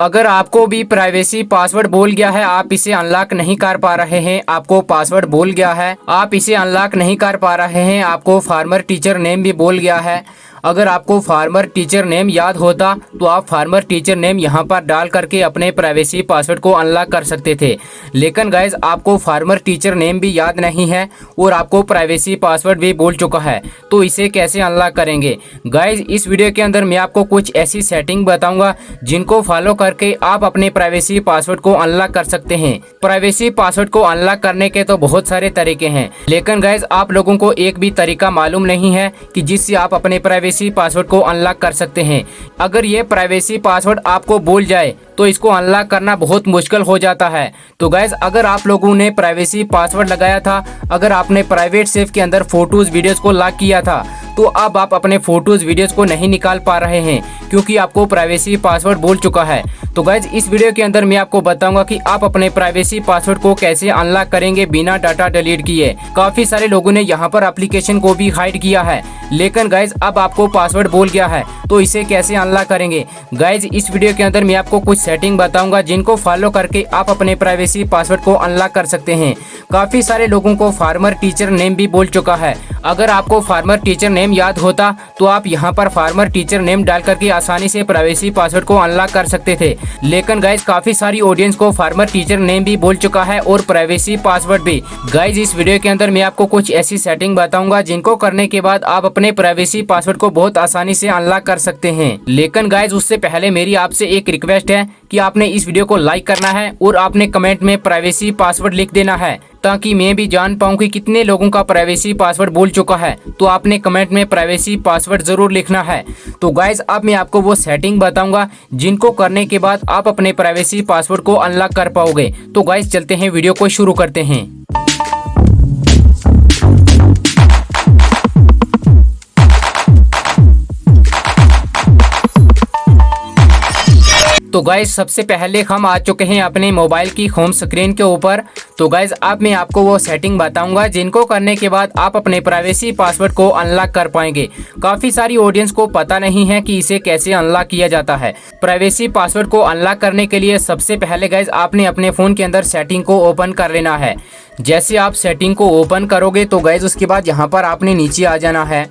अगर आपको भी प्राइवेसी पासवर्ड भूल गया है, आप इसे अनलॉक नहीं कर पा रहे हैं, आपको पासवर्ड भूल गया है, आप इसे अनलॉक नहीं कर पा रहे हैं, आपको फार्मर टीचर नेम भी भूल गया है। अगर आपको फार्मर टीचर नेम याद होता तो आप फार्मर टीचर नेम यहाँ पर डाल करके अपने प्राइवेसी पासवर्ड को अनलॉक कर सकते थे। लेकिन गाइज आपको फार्मर टीचर नेम भी याद नहीं है और आपको प्राइवेसी पासवर्ड भी भूल चुका है, तो इसे कैसे अनलॉक करेंगे। गाइज इस वीडियो के अंदर मैं आपको कुछ ऐसी सेटिंग बताऊंगा जिनको फॉलो करके आप अपने प्राइवेसी पासवर्ड को अनलॉक कर सकते हैं। प्राइवेसी पासवर्ड को अनलॉक करने के तो बहुत सारे तरीके हैं, लेकिन गाइज आप लोगों को एक भी तरीका मालूम नहीं है कि जिससे आप अपने प्राइवेसी पासवर्ड को अनलॉक कर सकते हैं। अगर ये प्राइवेसी पासवर्ड आपको भूल जाए तो इसको अनलॉक करना बहुत मुश्किल हो जाता है। तो गाइज अगर आप लोगों ने प्राइवेसी पासवर्ड लगाया था, अगर आपने प्राइवेट सेफ के अंदर फोटोज वीडियोस को लॉक किया था, तो अब आप अपने फोटोज वीडियोस को नहीं निकाल पा रहे हैं क्योंकि आपको प्राइवेसी पासवर्ड भूल चुका है। तो गाइज इस वीडियो के अंदर मैं आपको बताऊंगा कि आप अपने प्राइवेसी पासवर्ड को कैसे अनलॉक करेंगे बिना डाटा डिलीट किए। काफी सारे लोगों ने यहाँ पर एप्लीकेशन को भी हाइड किया है, लेकिन गाइज अब आपको पासवर्ड भूल गया है, तो इसे कैसे अनलॉक करेंगे। गाइज इस वीडियो के अंदर मैं आपको कुछ सेटिंग बताऊंगा जिनको फॉलो करके आप अपने प्राइवेसी पासवर्ड को अनलॉक कर सकते हैं। काफी सारे लोगों को फार्मर टीचर नेम भी भूल चुका है। अगर आपको फार्मर टीचर नेम याद होता तो आप यहाँ पर फार्मर टीचर नेम डाल करके आसानी से प्राइवेसी पासवर्ड को अनलॉक कर सकते थे। लेकिन गाइज काफी सारी ऑडियंस को फार्मर टीचर नेम भी भूल चुका है और प्राइवेसी पासवर्ड भी। गाइज इस वीडियो के अंदर मैं आपको कुछ ऐसी सेटिंग बताऊंगा जिनको करने के बाद आप अपने प्राइवेसी पासवर्ड को बहुत आसानी से अनलॉक कर सकते हैं। लेकिन गाइज उससे पहले मेरी आपसे एक रिक्वेस्ट है कि आपने इस वीडियो को लाइक करना है और आपने कमेंट में प्राइवेसी पासवर्ड लिख देना है, ताकि मैं भी जान पाऊँ कि कितने लोगों का प्राइवेसी पासवर्ड भूल चुका है। तो आपने कमेंट में प्राइवेसी पासवर्ड जरूर लिखना है। तो गाइज अब मैं आपको वो सेटिंग बताऊंगा जिनको करने के बाद आप अपने प्राइवेसी पासवर्ड को अनलॉक कर पाओगे। तो गाइज चलते हैं, वीडियो को शुरू करते हैं। तो गाइज सबसे पहले हम आ चुके हैं अपने मोबाइल की होम स्क्रीन के ऊपर। तो गाइज अब मैं आपको वो सेटिंग बताऊंगा जिनको करने के बाद आप अपने प्राइवेसी पासवर्ड को अनलॉक कर पाएंगे। काफ़ी सारी ऑडियंस को पता नहीं है कि इसे कैसे अनलॉक किया जाता है। प्राइवेसी पासवर्ड को अनलॉक करने के लिए सबसे पहले गाइज आपने अपने फ़ोन के अंदर सेटिंग को ओपन कर लेना है। जैसे आप सेटिंग को ओपन करोगे तो गाइज उसके बाद यहाँ पर आपने नीचे आ जाना है।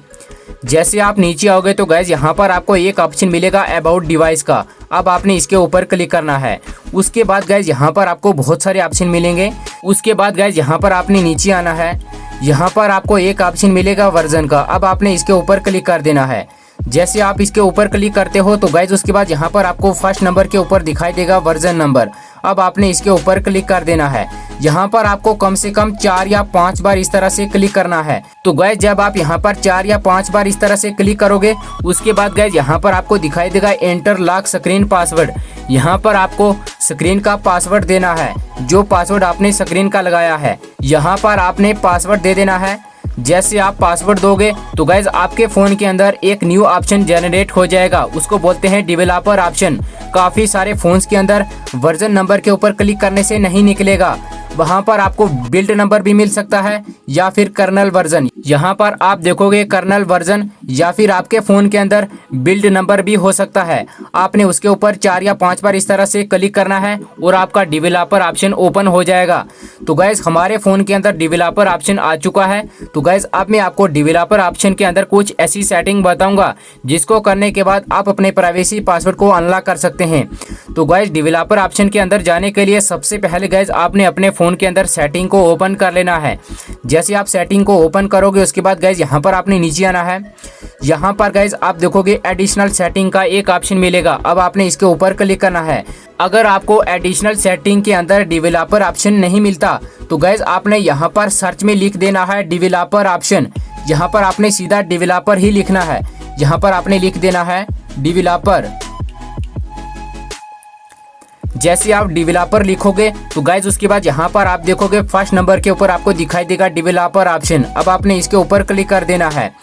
जैसे आप नीचे आओगे तो गाइज यहाँ पर आपको एक ऑप्शन मिलेगा अबाउट डिवाइस का। अब आपने इसके ऊपर क्लिक करना है। उसके बाद गाइज यहाँ पर आपको बहुत सारे ऑप्शन मिलेंगे। उसके बाद गाइज यहाँ पर आपने नीचे आना है। यहाँ पर आपको एक ऑप्शन मिलेगा वर्जन का। अब आपने इसके ऊपर क्लिक कर देना है। जैसे आप इसके ऊपर क्लिक करते हो तो गाइज उसके बाद यहाँ पर आपको फर्स्ट नंबर के ऊपर दिखाई देगा वर्जन नंबर। अब आपने इसके ऊपर क्लिक कर देना है। यहाँ पर आपको कम से कम 4 या 5 बार इस तरह से क्लिक करना है। तो गाइज जब आप यहाँ पर 4 या 5 बार इस तरह से क्लिक करोगे उसके बाद गाइज यहाँ पर आपको दिखाई देगा एंटर लॉक स्क्रीन पासवर्ड। यहाँ पर आपको स्क्रीन का पासवर्ड देना है, जो पासवर्ड आपने स्क्रीन का लगाया है। यहाँ पर आपने पासवर्ड दे देना है। जैसे आप पासवर्ड दोगे तो गाइज आपके फ़ोन के अंदर एक न्यू ऑप्शन जनरेट हो जाएगा, उसको बोलते हैं डेवलपर ऑप्शन। काफ़ी सारे फ़ोन्स के अंदर वर्जन नंबर के ऊपर क्लिक करने से नहीं निकलेगा, वहाँ पर आपको बिल्ड नंबर भी मिल सकता है या फिर कर्नल वर्जन। यहाँ पर आप देखोगे कर्नल वर्जन या फिर आपके फ़ोन के अंदर बिल्ड नंबर भी हो सकता है। आपने उसके ऊपर 4 या 5 बार इस तरह से क्लिक करना है और आपका डेवलपर ऑप्शन ओपन हो जाएगा। तो गाइज हमारे फ़ोन के अंदर डेवलपर ऑप्शन आ चुका है। तो गाइज अब मैं आपको डेवलपर ऑप्शन के अंदर कुछ ऐसी सेटिंग बताऊँगा जिसको करने के बाद आप अपने प्राइवेसी पासवर्ड को अनलॉक कर सकते हैं। तो गाइज डेवलपर ऑप्शन के अंदर जाने के लिए सबसे पहले गाइज आपने अपने फ़ोन के अंदर सेटिंग को ओपन कर लेना है। जैसे आप सेटिंग को ओपन करोगे उसके बाद गाइज यहाँ पर आपने नीचे आना है। यहाँ पर गाइज आप देखोगे एडिशनल सेटिंग का एक ऑप्शन मिलेगा। अब आपने इसके ऊपर क्लिक करना है। अगर आपको एडिशनल सेटिंग के अंदर डेवलपर ऑप्शन नहीं मिलता तो गाइज आपने यहाँ पर सर्च में लिख देना है डेवलपर ऑप्शन। यहाँ पर आपने सीधा डेवलपर ही लिखना है। यहाँ पर आपने लिख देना है डेवलपर। जैसे आप डेवलपर लिखोगे तो गाइज उसके बाद यहाँ पर आप देखोगे फर्स्ट नंबर के ऊपर आपको दिखाई देगा डेवलपर ऑप्शन। अब आपने इसके ऊपर क्लिक कर देना है।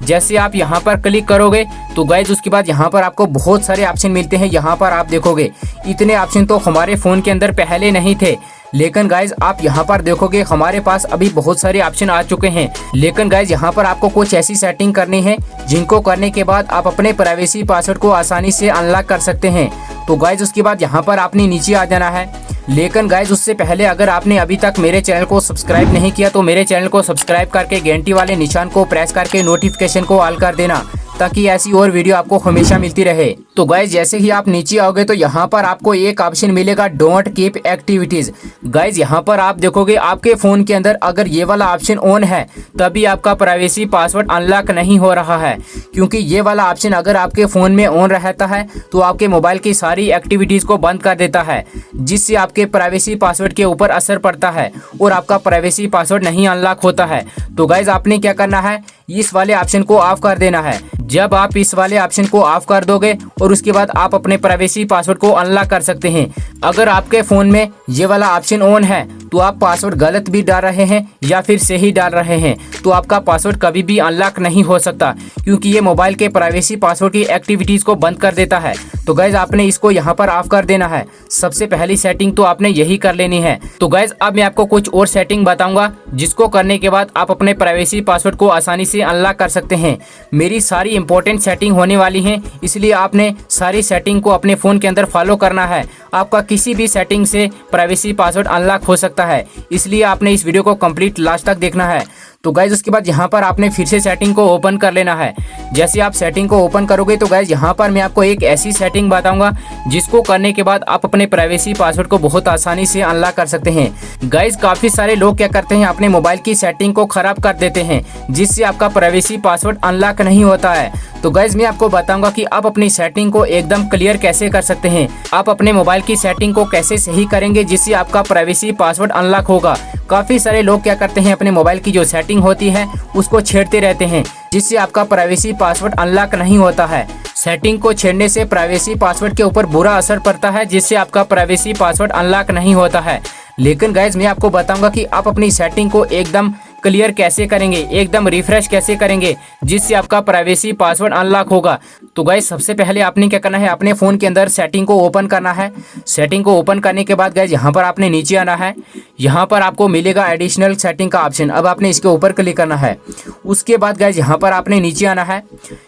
जैसे आप यहाँ पर क्लिक करोगे तो गाइज उसके बाद यहाँ पर आपको बहुत सारे ऑप्शन मिलते हैं। यहाँ पर आप देखोगे इतने ऑप्शन तो हमारे फ़ोन के अंदर पहले नहीं थे, लेकिन गाइज आप यहाँ पर देखोगे हमारे पास अभी बहुत सारे ऑप्शन आ चुके हैं। लेकिन गाइज यहाँ पर आपको कुछ ऐसी सेटिंग करनी है जिनको करने के बाद आप अपने प्राइवेसी पासवर्ड को आसानी से अनलॉक कर सकते हैं। तो गाइज उसके बाद यहाँ पर आपने नीचे आ जाना है। लेकिन गाइज उससे पहले अगर आपने अभी तक मेरे चैनल को सब्सक्राइब नहीं किया तो मेरे चैनल को सब्सक्राइब करके घंटी वाले निशान को प्रेस करके नोटिफिकेशन को ऑल कर देना, ताकि ऐसी और वीडियो आपको हमेशा मिलती रहे। तो गाइज जैसे ही आप नीचे आओगे तो यहाँ पर आपको एक ऑप्शन मिलेगा डोंट कीप एक्टिविटीज। गाइज यहाँ पर आप देखोगे आपके फोन के अंदर अगर ये वाला ऑप्शन ऑन है तभी आपका प्राइवेसी पासवर्ड अनलॉक नहीं हो रहा है, क्योंकि ये वाला ऑप्शन अगर आपके फोन में ऑन रहता है तो आपके मोबाइल की सारी एक्टिविटीज को बंद कर देता है, जिससे आपके प्राइवेसी पासवर्ड के ऊपर असर पड़ता है और आपका प्राइवेसी पासवर्ड नहीं अनलॉक होता है। तो गाइज आपने क्या करना है, इस वाले ऑप्शन को ऑफ कर देना है। जब आप इस वाले ऑप्शन को ऑफ कर दोगे और उसके बाद आप अपने प्राइवेसी पासवर्ड को अनलॉक कर सकते हैं। अगर आपके फ़ोन में ये वाला ऑप्शन ऑन है तो आप पासवर्ड गलत भी डाल रहे हैं या फिर सही डाल रहे हैं तो आपका पासवर्ड कभी भी अनलॉक नहीं हो सकता, क्योंकि ये मोबाइल के प्राइवेसी पासवर्ड की एक्टिविटीज़ को बंद कर देता है। तो गाइज आपने इसको यहाँ पर ऑफ कर देना है। सबसे पहली सेटिंग तो आपने यही कर लेनी है। तो गाइज अब मैं आपको कुछ और सेटिंग बताऊंगा जिसको करने के बाद आप अपने प्राइवेसी पासवर्ड को आसानी से अनलॉक कर सकते हैं। मेरी सारी इंपॉर्टेंट सेटिंग होने वाली हैं, इसलिए आपने सारी सेटिंग को अपने फ़ोन के अंदर फॉलो करना है। आपका किसी भी सेटिंग से प्राइवेसी पासवर्ड अनलॉक हो सकता है, इसलिए आपने इस वीडियो को कंप्लीट लास्ट तक देखना है। तो गाइज उसके बाद यहाँ पर आपने फिर से सेटिंग को ओपन कर लेना है। जैसे आप सेटिंग को ओपन करोगे तो गाइज यहाँ पर मैं आपको एक ऐसी सेटिंग बताऊंगा जिसको करने के बाद आप अपने प्राइवेसी पासवर्ड को बहुत आसानी से अनलॉक कर सकते हैं। गाइज काफ़ी सारे लोग क्या करते हैं, अपने मोबाइल की सेटिंग को ख़राब कर देते हैं, जिससे आपका प्राइवेसी पासवर्ड अनलॉक नहीं होता है। तो गाइज मैं आपको बताऊंगा कि आप अपनी सेटिंग को एकदम क्लियर कैसे कर सकते हैं। आप अपने मोबाइल की सेटिंग को कैसे सही करेंगे जिससे आपका प्राइवेसी पासवर्ड अनलॉक होगा। काफ़ी सारे लोग क्या करते हैं, अपने मोबाइल की जो सेटिंग होती है उसको छेड़ते रहते हैं, जिससे आपका प्राइवेसी पासवर्ड अनलॉक नहीं होता है। सेटिंग को छेड़ने से प्राइवेसी पासवर्ड के ऊपर बुरा असर पड़ता है, जिससे आपका प्राइवेसी पासवर्ड अनलॉक नहीं होता है। लेकिन गाइज मैं आपको बताऊंगा कि आप अपनी सेटिंग को एकदम क्लियर कैसे करेंगे, एकदम रिफ्रेश कैसे करेंगे जिससे आपका प्राइवेसी पासवर्ड अनलॉक होगा। तो गाइज सबसे पहले आपने क्या करना है, अपने फ़ोन के अंदर सेटिंग को ओपन करना है। सेटिंग को ओपन करने के बाद गाइज यहाँ पर आपने नीचे आना है। यहाँ पर आपको मिलेगा एडिशनल सेटिंग का ऑप्शन, अब आपने इसके ऊपर क्लिक करना है। उसके बाद गाइज यहाँ पर आपने नीचे आना है।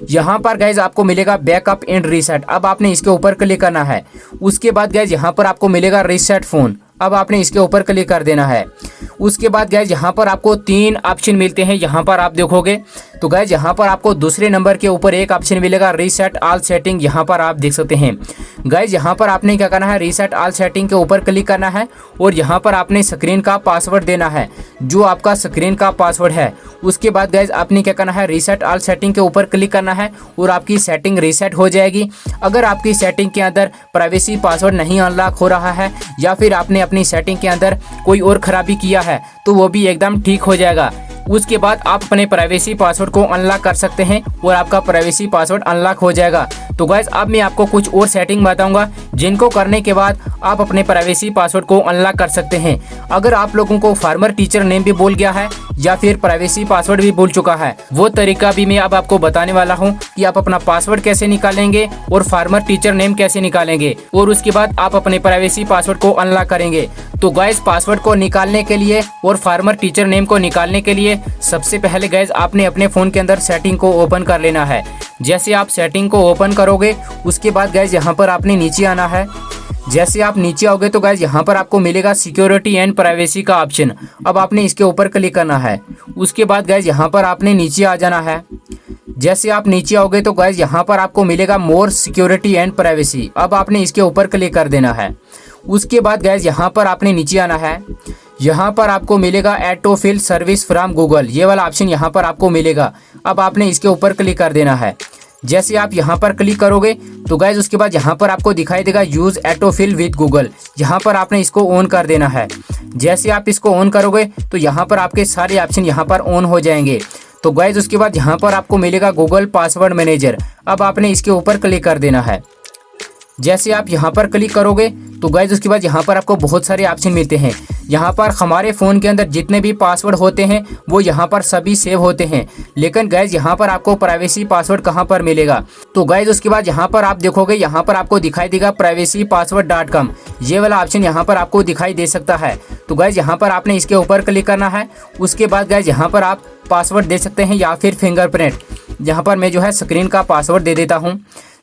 यहाँ पर गाइज आपको मिलेगा बैकअप एंड रीसेट, अब आपने इसके ऊपर क्लिक करना है। उसके बाद गाइज यहाँ पर आपको मिलेगा रीसेट फ़ोन, अब आपने इसके ऊपर क्लिक कर देना है। उसके बाद गाइज यहाँ पर आपको 3 ऑप्शन मिलते हैं। यहाँ पर आप देखोगे तो गाइज यहाँ पर आपको दूसरे नंबर के ऊपर एक ऑप्शन मिलेगा रीसेट ऑल सेटिंग, यहाँ पर आप देख सकते हैं। गाइज यहाँ पर आपने क्या करना है, रीसेट ऑल सेटिंग के ऊपर क्लिक करना है और यहाँ पर आपने स्क्रीन का पासवर्ड देना है, जो आपका स्क्रीन का पासवर्ड है। उसके बाद गाइज आपने क्या करना है, रीसेट ऑल सेटिंग के ऊपर क्लिक करना है और आपकी सेटिंग रीसेट हो जाएगी। अगर आपकी सेटिंग के अंदर प्राइवेसी पासवर्ड नहीं अनलॉक हो रहा है या फिर आपने अपनी सेटिंग के अंदर कोई और खराबी किया है तो वो भी एकदम ठीक हो जाएगा। उसके बाद आप अपने प्राइवेसी पासवर्ड को अनलॉक कर सकते हैं और आपका प्राइवेसी पासवर्ड अनलॉक हो जाएगा। तो गाइज अब मैं आपको कुछ और सेटिंग बताऊंगा जिनको करने के बाद आप अपने प्राइवेसी पासवर्ड को अनलॉक कर सकते हैं। अगर आप लोगों को फार्मर टीचर नेम भी भूल गया है या फिर प्राइवेसी पासवर्ड भी भूल चुका है, वो तरीका भी मैं अब आपको बताने वाला हूं कि आप अपना पासवर्ड कैसे निकालेंगे और फार्मर टीचर नेम कैसे निकालेंगे और उसके बाद आप अपने प्राइवेसी पासवर्ड को अनलॉक करेंगे। तो गाइज पासवर्ड को निकालने के लिए और फार्मर टीचर नेम को निकालने के लिए सबसे पहले गाइज आपने अपने फ़ोन के अंदर सेटिंग को ओपन कर लेना है। जैसे आप सेटिंग को ओपन करोगे उसके बाद गाइज यहाँ पर आपने नीचे आना है। जैसे आप नीचे आओगे तो गाइज यहाँ पर आपको मिलेगा सिक्योरिटी एंड प्राइवेसी का ऑप्शन, अब आपने इसके ऊपर क्लिक करना है। उसके बाद गाइज यहाँ पर आपने नीचे आ जाना है। जैसे आप नीचे आओगे तो गाइज यहाँ पर आपको मिलेगा मोर सिक्योरिटी एंड प्राइवेसी, अब आपने इसके ऊपर क्लिक कर देना है। उसके बाद गाइज यहाँ पर आपने नीचे आना है। यहाँ पर आपको मिलेगा ऑटोफिल सर्विस फ्रॉम गूगल, ये वाला ऑप्शन यहाँ पर आपको मिलेगा, अब आपने इसके ऊपर क्लिक कर देना है। जैसे आप यहाँ पर क्लिक करोगे तो गाइज उसके बाद यहाँ पर आपको दिखाई देगा यूज़ ऑटोफिल विद गूगल, यहाँ पर आपने इसको ऑन कर देना है। जैसे आप इसको ऑन करोगे तो यहाँ पर आपके सारे ऑप्शन यहाँ पर ऑन हो जाएंगे। तो गाइज उसके बाद यहाँ पर आपको मिलेगा गूगल पासवर्ड मैनेजर, अब आपने इसके ऊपर क्लिक कर देना है। जैसे आप यहाँ पर क्लिक करोगे तो गाइज उसके बाद यहाँ पर आपको बहुत सारे ऑप्शन मिलते हैं। यहाँ पर हमारे फ़ोन के अंदर जितने भी पासवर्ड होते हैं वो यहाँ पर सभी सेव होते हैं, लेकिन गाइज यहाँ पर आपको प्राइवेसी पासवर्ड कहाँ पर मिलेगा। तो गाइज उसके बाद यहाँ पर आप देखोगे, यहाँ पर आपको दिखाई देगा privacypassword.com, ये वाला ऑप्शन यहाँ पर आपको दिखाई दे सकता है। तो गाइज यहाँ पर आपने इसके ऊपर क्लिक करना है। उसके बाद गाइज यहाँ पर आप पासवर्ड दे सकते हैं या फिर फिंगरप्रिंट। यहाँ पर मैं जो है स्क्रीन का पासवर्ड दे देता हूँ।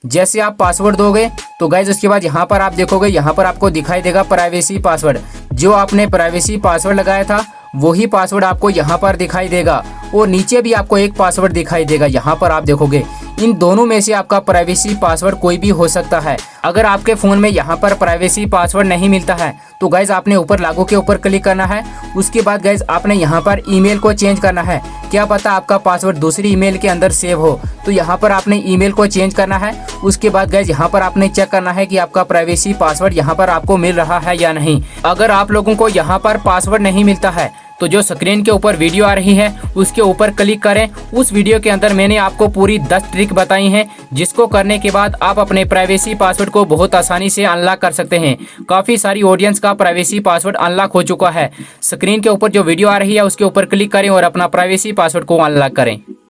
जैसे आप पासवर्ड दोगे तो गाइज उसके बाद यहाँ पर आप देखोगे, यहाँ पर आपको दिखाई देगा प्राइवेसी पासवर्ड। जो आपने प्राइवेसी पासवर्ड लगाया था वही पासवर्ड आपको यहाँ पर दिखाई देगा, और नीचे भी आपको एक पासवर्ड दिखाई देगा। यहाँ पर आप देखोगे इन दोनों में से आपका प्राइवेसी पासवर्ड कोई भी हो सकता है। अगर आपके फ़ोन में यहाँ पर प्राइवेसी पासवर्ड नहीं मिलता है तो गाइज आपने ऊपर लागू के ऊपर क्लिक करना है। उसके बाद गाइज आपने यहाँ पर ईमेल को चेंज करना है। क्या पता आपका पासवर्ड दूसरी ईमेल के अंदर सेव हो, तो यहाँ पर आपने ईमेल को चेंज करना है। उसके बाद गाइज यहाँ पर आपने चेक करना है कि आपका प्राइवेसी पासवर्ड यहाँ पर आपको मिल रहा है या नहीं। अगर आप लोगों को यहाँ पर पासवर्ड नहीं मिलता है तो जो स्क्रीन के ऊपर वीडियो आ रही है उसके ऊपर क्लिक करें। उस वीडियो के अंदर मैंने आपको पूरी 10 ट्रिक बताई हैं, जिसको करने के बाद आप अपने प्राइवेसी पासवर्ड को बहुत आसानी से अनलॉक कर सकते हैं। काफ़ी सारी ऑडियंस का प्राइवेसी पासवर्ड अनलॉक हो चुका है। स्क्रीन के ऊपर जो वीडियो आ रही है उसके ऊपर क्लिक करें और अपना प्राइवेसी पासवर्ड को अनलॉक करें।